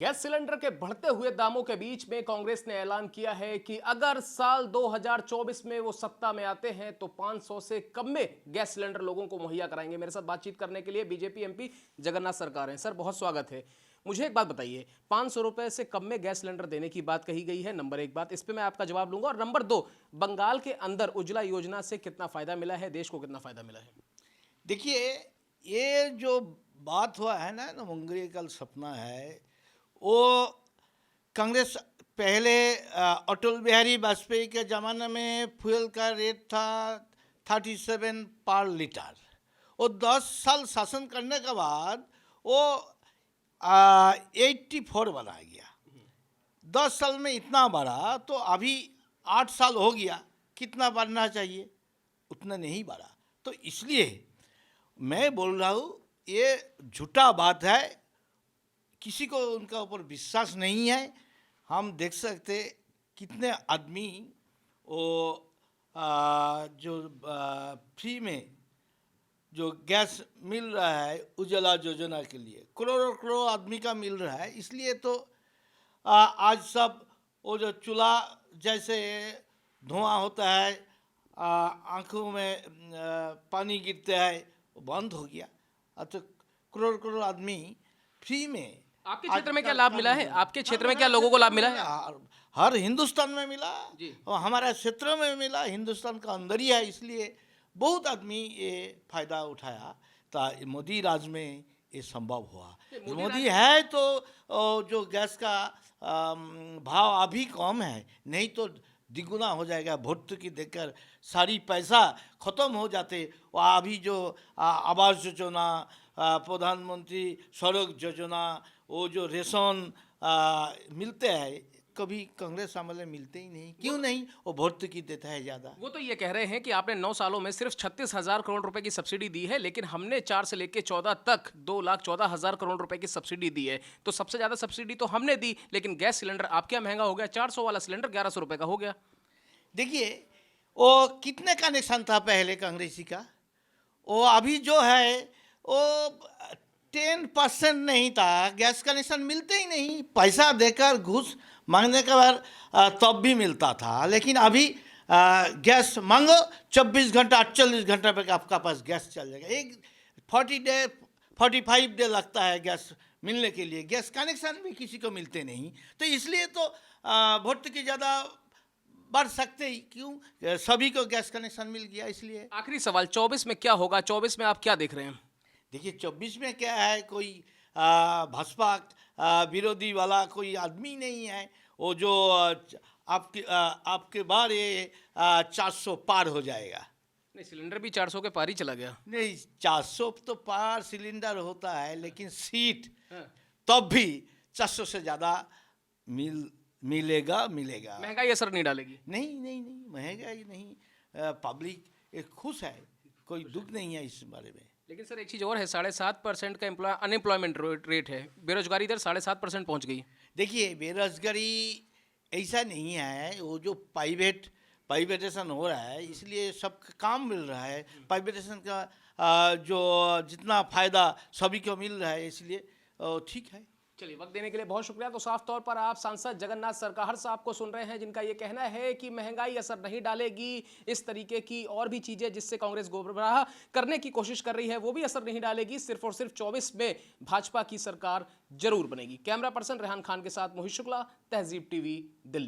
Gas cylinder के बढ़ते हुए दामों के बीच में कांग्रेस ने ऐलान किया है कि अगर साल 2024 में वो सत्ता में आते हैं तो 500 से कम में गैस सिलेंडर लोगों को मुहैया कराएंगे। मेरे साथ बातचीत करने के लिए बीजेपी एमपी जगन्नाथ सरकार हैं। सर, बहुत स्वागत है। मुझे एक बात बताइए, 500 रुपए से कम में गैस सिलेंडर देने की बात कही गई है। नंबर एक बात, इस पर मैं आपका जवाब लूंगा। और नंबर दो, बंगाल के अंदर उज्ज्वला योजना से कितना फायदा मिला है, देश को कितना फायदा मिला है? देखिए, ये जो बात हुआ है ना, मुंगरी कल सपना है, वो कांग्रेस पहले अटल बिहारी वाजपेयी के ज़माने में फ्यूल का रेट था 37 पर लीटर। वो 10 साल शासन करने के बाद वो 84 बना गया। 10 साल में इतना बढ़ा, तो अभी 8 साल हो गया, कितना बढ़ना चाहिए? उतना नहीं बढ़ा। तो इसलिए मैं बोल रहा हूँ, ये झूठा बात है, किसी को उनका ऊपर विश्वास नहीं है। हम देख सकते कितने आदमी वो जो फ्री में जो गैस मिल रहा है उज्ज्वला योजना के लिए, करोड़ों करोड़ आदमी का मिल रहा है। इसलिए तो आज सब वो जो चूल्हा जैसे धुआं होता है, आँखों में पानी गिरता है, वो बंद हो गया। तो करोड़ करोड़ आदमी फ्री में। आपके क्षेत्र में क्या लाभ मिला है? आपके क्षेत्र में क्या लोगों को लाभ मिला है? हर हिंदुस्तान में मिला जी। और हमारे क्षेत्र में मिला, हिंदुस्तान का अंदर ही है। इसलिए बहुत आदमी ये फायदा उठाया। तो मोदी राज में ये संभव हुआ। मोदी है तो जो गैस का भाव अभी कम है, नहीं तो द्विगुना हो जाएगा। भर्तुकी देकर सारी पैसा खत्म हो जाते। वो अभी जो आवास योजना, प्रधानमंत्री सड़क योजना, वो जो रेशन मिलते हैं, कभी कांग्रेस अमल मिलते ही नहीं। क्यों नहीं? वो भर्तुकी देता है ज़्यादा। वो तो ये कह रहे हैं कि आपने 9 सालों में सिर्फ 36,000 करोड़ रुपए की सब्सिडी दी है, लेकिन हमने 4 से लेकर 14 तक 2,14,000 करोड़ रुपए की सब्सिडी दी है। तो सबसे ज्यादा सब्सिडी तो हमने दी, लेकिन गैस सिलेंडर आपके यहाँ महंगा हो गया। 400 वाला सिलेंडर 1,100 रुपए का हो गया। देखिए, वो कितने का निशान था पहले कांग्रेसी का? वो अभी जो है वो 10% नहीं था। गैस कनेक्शन मिलते ही नहीं, पैसा देकर घूस मांगने के बाद तब भी मिलता था। लेकिन अभी गैस मांगो, 24 घंटा 48 घंटा पे आपका पास गैस चल जाएगा। एक 45 डे लगता है गैस मिलने के लिए। गैस कनेक्शन भी किसी को मिलते नहीं। तो इसलिए तो भर्तुकी ज़्यादा बढ़ सकते ही क्यों? सभी को गैस कनेक्शन मिल गया। इसलिए आखिरी सवाल, 24 में क्या होगा? 24 में आप क्या देख रहे हैं? देखिए, 24 में क्या है, कोई भाजपा विरोधी वाला कोई आदमी नहीं है। वो जो आपके बार ये 400 पार हो जाएगा। नहीं, सिलेंडर भी 400 के पार ही चला गया। नहीं, 400 तो पार सिलेंडर होता है, लेकिन सीट हाँ। तब भी 400 से ज़्यादा मिलेगा। महंगाई असर नहीं डालेगी? नहीं नहीं नहीं, महंगाई नहीं। पब्लिक खुश है, कोई दुख नहीं है इस बारे में। लेकिन सर, एक चीज़ और है, 7.5% का अनएम्प्लॉयमेंट रेट है। बेरोजगारी दर 7.5% पहुंच गई। देखिए, बेरोजगारी ऐसा नहीं है। वो जो प्राइवेटेशन हो रहा है, इसलिए सब काम मिल रहा है। प्राइवेटेशन का जो जितना फ़ायदा सभी को मिल रहा है, इसलिए ठीक है। चलिए, वक्त देने के लिए बहुत शुक्रिया। तो साफ तौर पर आप सांसद जगन्नाथ सरकार साहब को सुन रहे हैं, जिनका ये कहना है कि महंगाई असर नहीं डालेगी। इस तरीके की और भी चीजें जिससे कांग्रेस गुमराह करने की कोशिश कर रही है, वो भी असर नहीं डालेगी। सिर्फ और सिर्फ 24 में भाजपा की सरकार जरूर बनेगी। कैमरा पर्सन रेहान खान के साथ मोहित शुक्ला, तहजीब टीवी, दिल्ली।